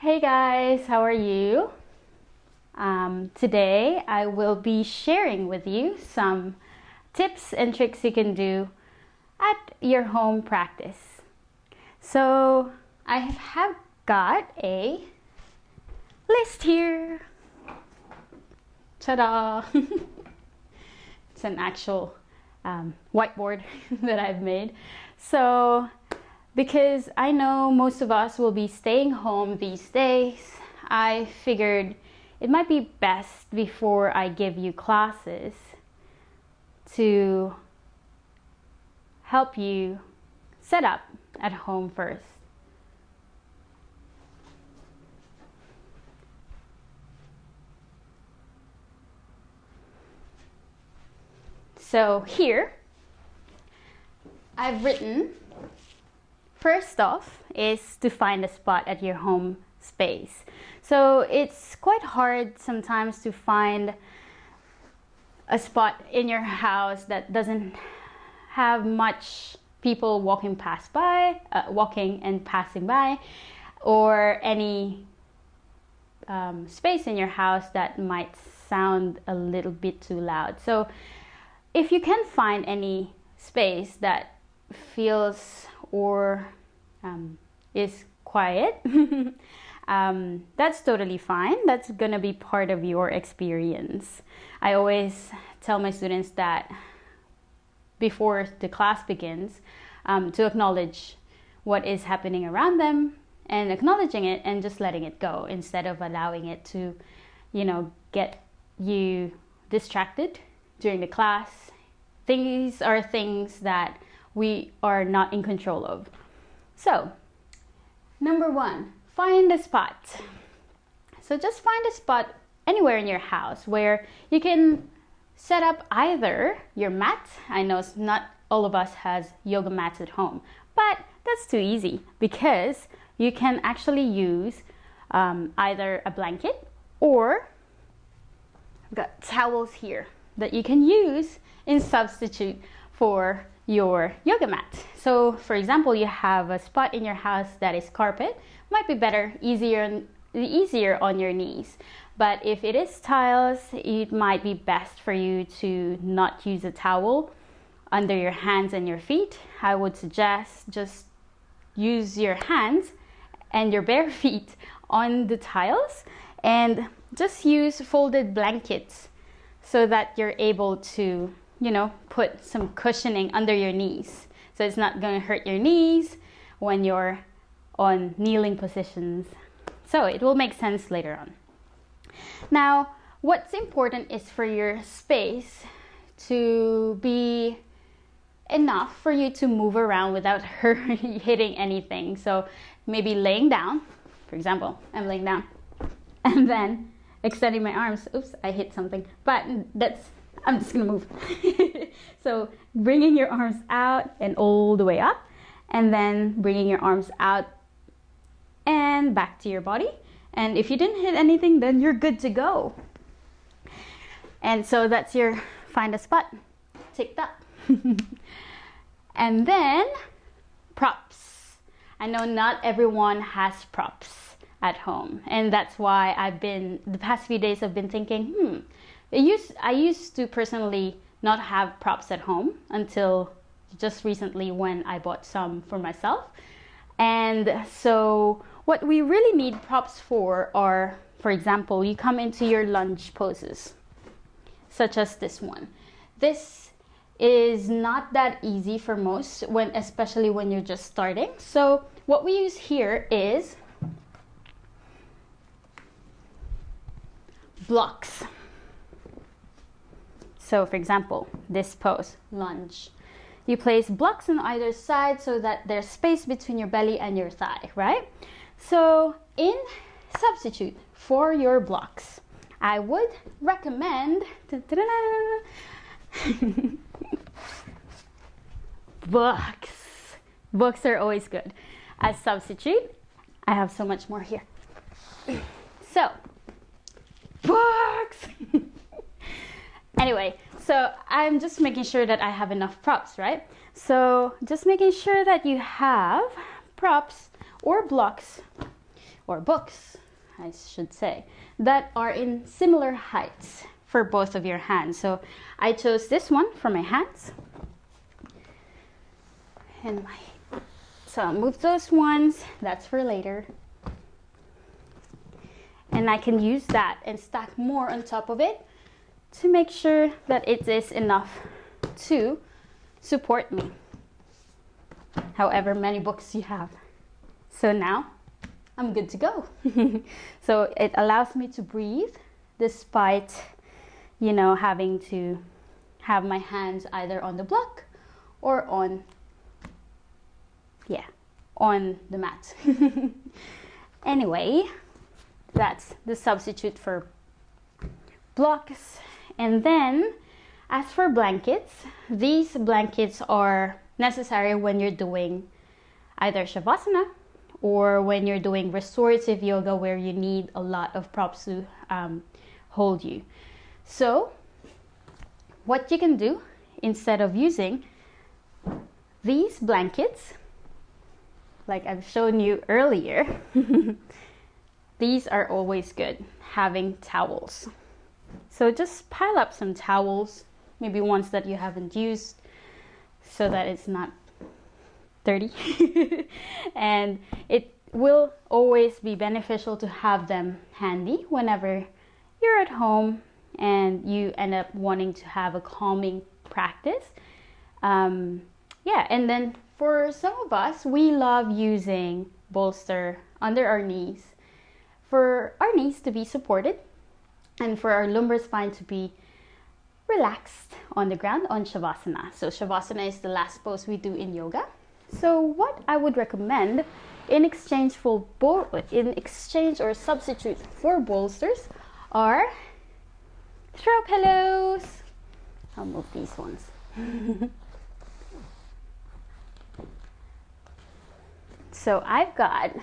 Hey guys, how are you? Today I will be sharing with you some tips and tricks you can do at your home practice. So I have got a list here. Ta-da! It's an actual whiteboard that I've made. So because I know most of us will be staying home these days, I figured it might be best before I give you classes to help you set up at home first. So here I've written, first off is to find a spot at your home space. So it's quite hard sometimes to find a spot in your house that doesn't have much people walking and passing by, or any space in your house that might sound a little bit too loud. So if you can find any space that feels or is quiet, that's totally fine. That's gonna be part of your experience. I always tell my students that before the class begins, to acknowledge what is happening around them and acknowledging it and just letting it go instead of allowing it to, get you distracted during the class. These are things that we are not in control of. So, number one, find a spot. So just find a spot anywhere in your house where you can set up either your mat. I know not all of us has yoga mats at home, but that's too easy because you can actually use either a blanket, or I've got towels here that you can use in substitute for your yoga mat. So for example, you have a spot in your house that is carpet, might be easier on your knees. But if it is tiles, it might be best for you to not use a towel under your hands and your feet. I would suggest just use your hands and your bare feet on the tiles, and just use folded blankets so that you're able to put some cushioning under your knees. So it's not going to hurt your knees when you're on kneeling positions. So it will make sense later on. Now, what's important is for your space to be enough for you to move around without hitting anything. So maybe laying down, for example, I'm laying down and then extending my arms. Oops, I hit something, but I'm just gonna move. So bringing your arms out and all the way up, and then bringing your arms out and back to your body. And if you didn't hit anything, then you're good to go. And so that's your find a spot. Take that. And then props. I know not everyone has props at home, and that's why the past few days I've been thinking, I used to personally not have props at home until just recently when I bought some for myself. And so what we really need props for are, for example, you come into your lunge poses, such as this one. This is not that easy for most, especially when you're just starting. So what we use here is blocks. So for example, this pose, lunge. You place blocks on either side so that there's space between your belly and your thigh, right? So in substitute for your blocks, I would recommend books. Books are always good. As substitute, I have so much more here. So, books! Anyway, so I'm just making sure that I have enough props, right? So just making sure that you have props or blocks or books, I should say, that are in similar heights for both of your hands. So I chose this one for my hands. So I'll move those ones, that's for later. And I can use that and stack more on top of it to make sure that it is enough to support me, however many books you have. So now I'm good to go. So it allows me to breathe despite, you know, having to have my hands either on the block or on the mat. Anyway, that's the substitute for blocks. And then as for blankets, these blankets are necessary when you're doing either shavasana or when you're doing restorative yoga, where you need a lot of props to hold you. So what you can do, instead of using these blankets like I've shown you earlier, these are always good, having towels. So just pile up some towels, maybe ones that you haven't used, so that it's not dirty. And it will always be beneficial to have them handy whenever you're at home and you end up wanting to have a calming practice. And then for some of us, we love using bolster under our knees for our knees to be supported and for our lumbar spine to be relaxed on the ground on shavasana. So shavasana is the last pose we do in yoga. So what I would recommend in exchange or substitute for bolsters are throw pillows. I'll move these ones. So I've got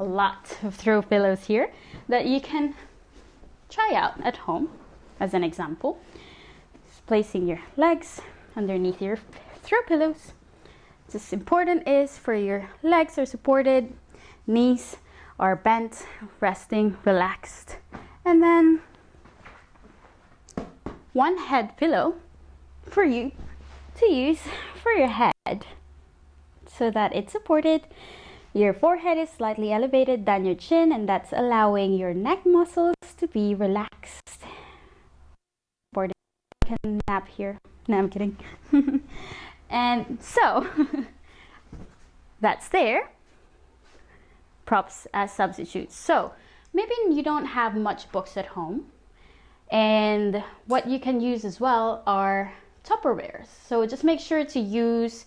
a lot of throw pillows here that you can try out at home. As an example, just placing your legs underneath your throw pillows. What's important is for your legs are supported, knees are bent, resting, relaxed, and then one head pillow for you to use for your head so that it's supported. Your forehead is slightly elevated than your chin, and that's allowing your neck muscles to be relaxed. You can nap here. No, I'm kidding. And so that's there. Props as substitutes. So maybe you don't have much books at home, and what you can use as well are Tupperwares. So just make sure to use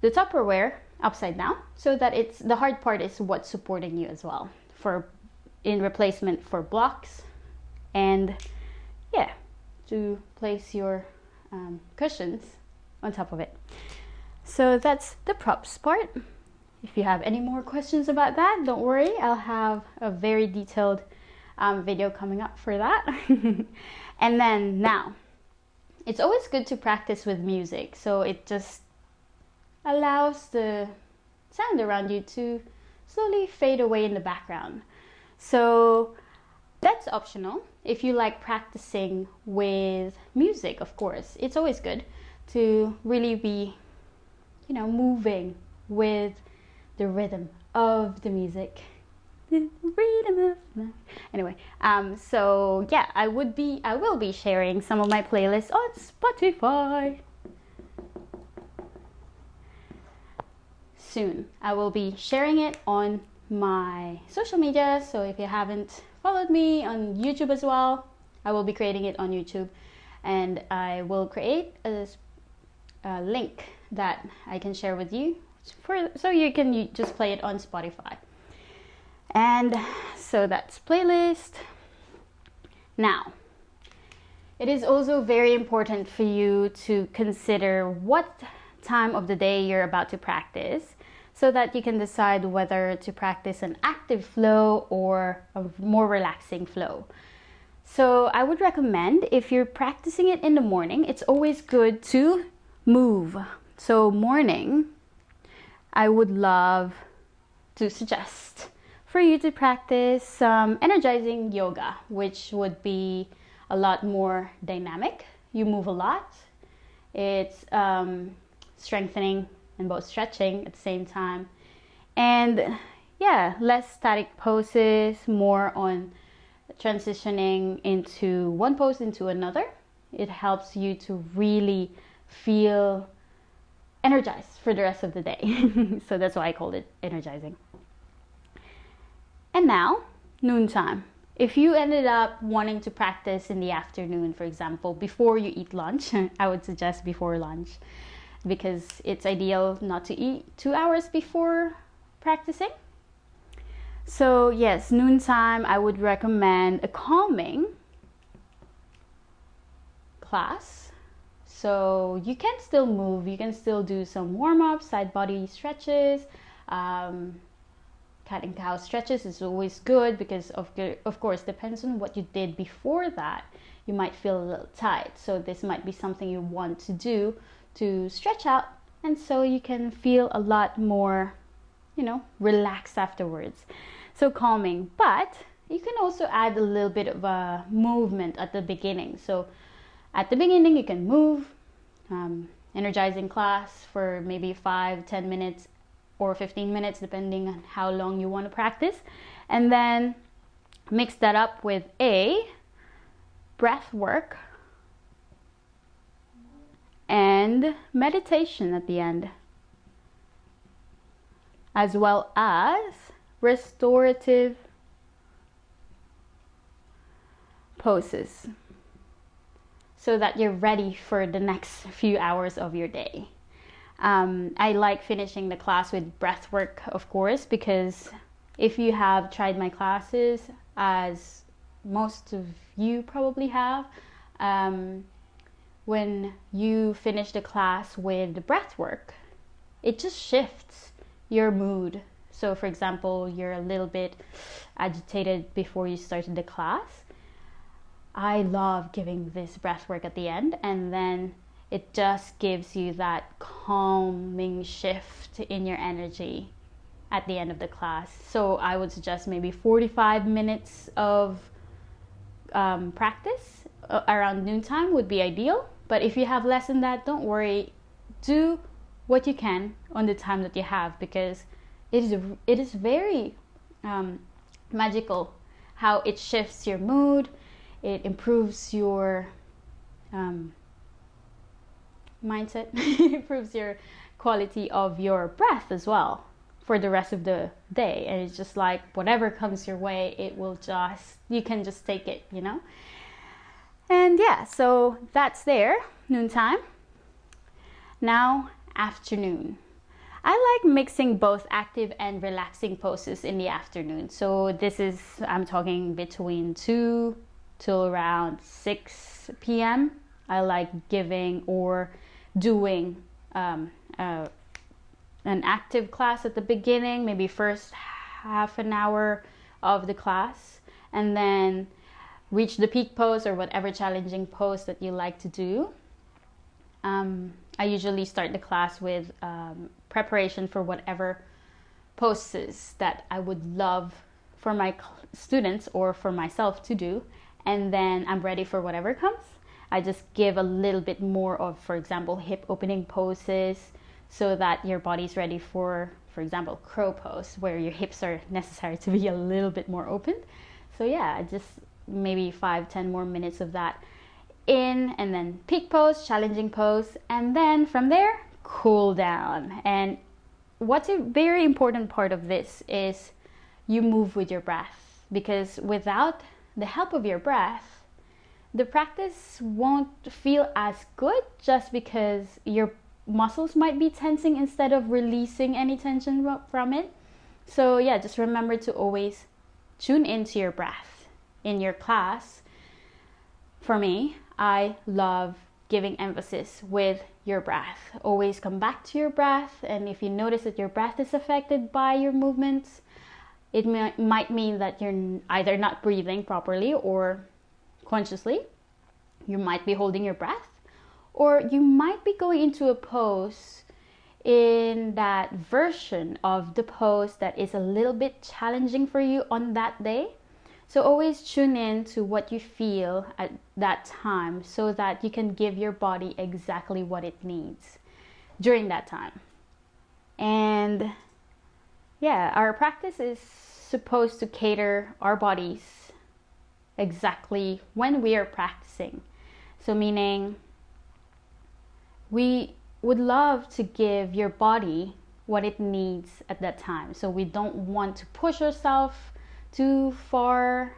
the Tupperware upside down so that it's the hard part is what's supporting you as well, for in replacement for blocks, and to place your cushions on top of it. So that's the props part. If you have any more questions about that, don't worry, I'll have a very detailed video coming up for that. And then now, it's always good to practice with music, so it just allows the sound around you to slowly fade away in the background. So that's optional. If you like practicing with music, of course, it's always good to really be, moving with the rhythm of the music. The rhythm of anyway, so yeah, I will be sharing some of my playlists on Spotify soon. I will be sharing it on my social media, so if you haven't followed me on YouTube as well, I will be creating it on YouTube, and I will create a link that I can share with you so you can just play it on Spotify. And so that's playlist. Now, it is also very important for you to consider what time of the day you're about to practice, so that you can decide whether to practice an active flow or a more relaxing flow. So I would recommend, if you're practicing it in the morning, it's always good to move. So morning, I would love to suggest for you to practice some energizing yoga, which would be a lot more dynamic. You move a lot. It's strengthening and both stretching at the same time. And yeah, less static poses, more on transitioning into one pose into another. It helps you to really feel energized for the rest of the day. So that's why I called it energizing. And now, noontime. If you ended up wanting to practice in the afternoon, for example, before you eat lunch, I would suggest before lunch, because it's ideal not to eat 2 hours before practicing. So yes, noontime, I would recommend a calming class. So you can still move, you can still do some warm-ups, side body stretches, cat and cow stretches is always good, because of course depends on what you did before that. You might feel a little tight, so this might be something you want to do to stretch out, and so you can feel a lot more, relaxed afterwards. So calming, but you can also add a little bit of a movement at the beginning. So at the beginning you can move, energizing class for maybe 5-10 minutes or 15 minutes, depending on how long you want to practice, and then mix that up with a breath work and meditation at the end, as well as restorative poses, so that you're ready for the next few hours of your day. I like finishing the class with breath work, of course, because if you have tried my classes, as most of you probably have, when you finish the class with the breath work, it just shifts your mood. So for example, you're a little bit agitated before you started the class. I love giving this breath work at the end, and then it just gives you that calming shift in your energy at the end of the class. So I would suggest maybe 45 minutes of practice around noontime would be ideal. But if you have less than that, don't worry. Do what you can on the time that you have, because it is very magical how it shifts your mood. It improves your mindset, improves your quality of your breath as well for the rest of the day. And it's just like whatever comes your way, you can just take it, And yeah, so that's there, noontime. Now, afternoon. I like mixing both active and relaxing poses in the afternoon. So I'm talking between 2 till around 6 p.m. I like giving or doing an active class at the beginning, maybe first half an hour of the class, and then reach the peak pose or whatever challenging pose that you like to do. I usually start the class with preparation for whatever poses that I would love for my students or for myself to do, and then I'm ready for whatever comes. I just give a little bit more of, for example, hip opening poses, so that your body's ready for example, crow pose, where your hips are necessary to be a little bit more open. So yeah, just maybe 5-10 more minutes of that in, and then peak pose, challenging pose, and then from there, cool down. And what's a very important part of this is you move with your breath, because without the help of your breath, the practice won't feel as good, just because your muscles might be tensing instead of releasing any tension from it. So yeah, just remember to always tune into your breath in your class. For me, I love giving emphasis with your breath. Always come back to your breath, and if you notice that your breath is affected by your movements, it might mean that you're either not breathing properly or consciously. You might be holding your breath, or you might be going into a pose in that version of the pose that is a little bit challenging for you on that day. So always tune in to what you feel at that time so that you can give your body exactly what it needs during that time. And yeah, our practice is supposed to cater our bodies exactly when we are practicing. So meaning we would love to give your body what it needs at that time. So we don't want to push ourselves too far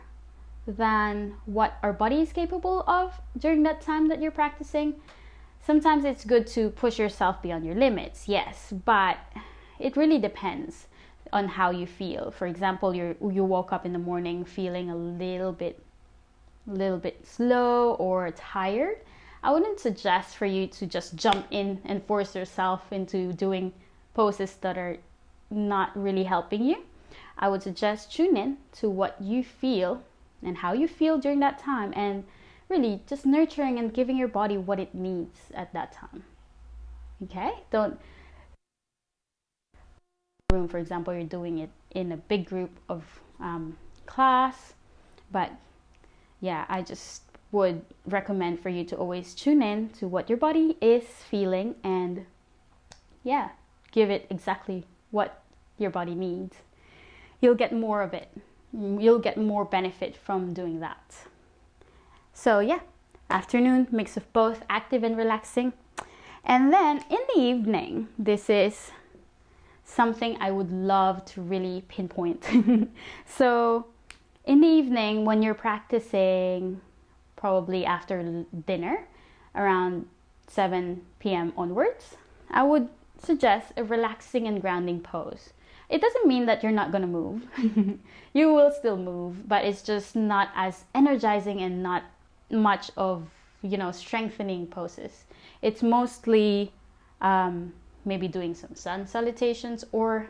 than what our body is capable of during that time that you're practicing. Sometimes it's good to push yourself beyond your limits, yes, but it really depends on how you feel. For example, you woke up in the morning feeling a little bit slow or tired. I wouldn't suggest for you to just jump in and force yourself into doing poses that are not really helping you. I would suggest tune in to what you feel and how you feel during that time, and really just nurturing and giving your body what it needs at that time. Okay? Don't room, for example, you're doing it in a big group of class, but yeah, I just would recommend for you to always tune in to what your body is feeling and yeah, give it exactly what your body needs. You'll get more of it. You'll get more benefit from doing that. So yeah, afternoon, mix of both active and relaxing. And then in the evening, this is something I would love to really pinpoint. So in the evening, when you're practicing, probably after dinner, around 7 p.m. onwards, I would suggest a relaxing and grounding pose. It doesn't mean that you're not going to move. You will still move, but it's just not as energizing and not much of, strengthening poses. It's mostly maybe doing some sun salutations, or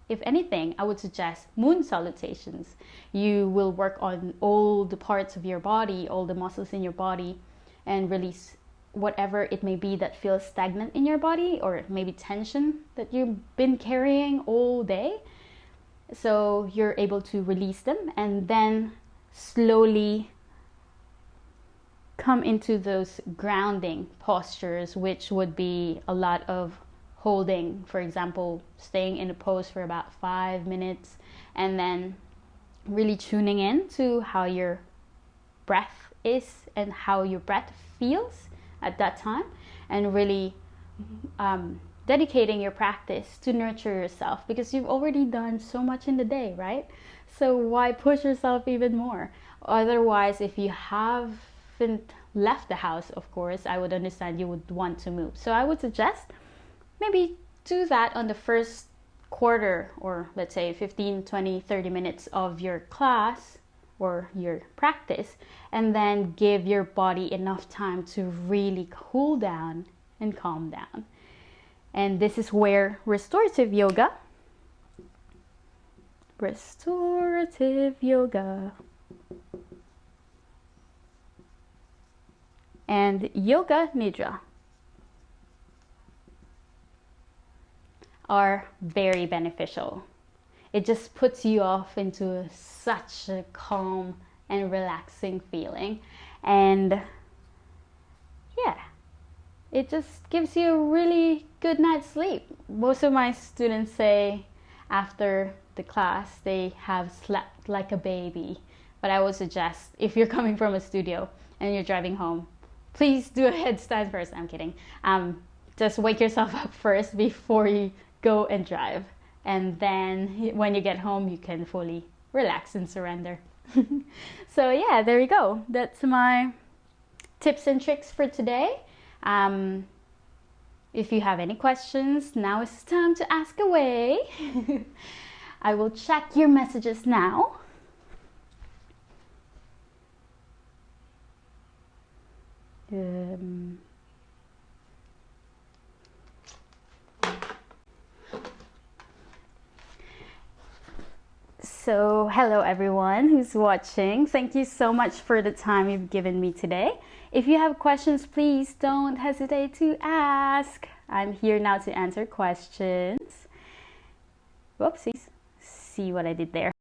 if anything, I would suggest moon salutations. You will work on all the parts of your body, all the muscles in your body, and release whatever it may be that feels stagnant in your body, or maybe tension that you've been carrying all day. So you're able to release them and then slowly come into those grounding postures, which would be a lot of holding, for example, staying in a pose for about 5 minutes, and then really tuning in to how your breath is and how your breath feels at that time, and really dedicating your practice to nurture yourself, because you've already done so much in the day, right? So why push yourself even more? Otherwise, if you haven't left the house, of course, I would understand you would want to move. So I would suggest maybe do that on the first quarter, or let's say 15, 20, 30 minutes of your class or your practice, and then give your body enough time to really cool down and calm down. And this is where restorative yoga and yoga nidra are very beneficial. It just puts you off into such a calm and relaxing feeling, and yeah, it just gives you a really good night's sleep. Most of my students say after the class they have slept like a baby, but I would suggest, if you're coming from a studio and you're driving home, please do a headstand first. I'm kidding. Just wake yourself up first before you go and drive, and then when you get home you can fully relax and surrender. So yeah, there you go. That's my tips and tricks for today. If you have any questions, now is the time to ask away. I will check your messages now. So hello everyone who's watching. Thank you so much for the time you've given me today. If you have questions, please don't hesitate to ask. I'm here now to answer questions. Whoopsies. See what I did there.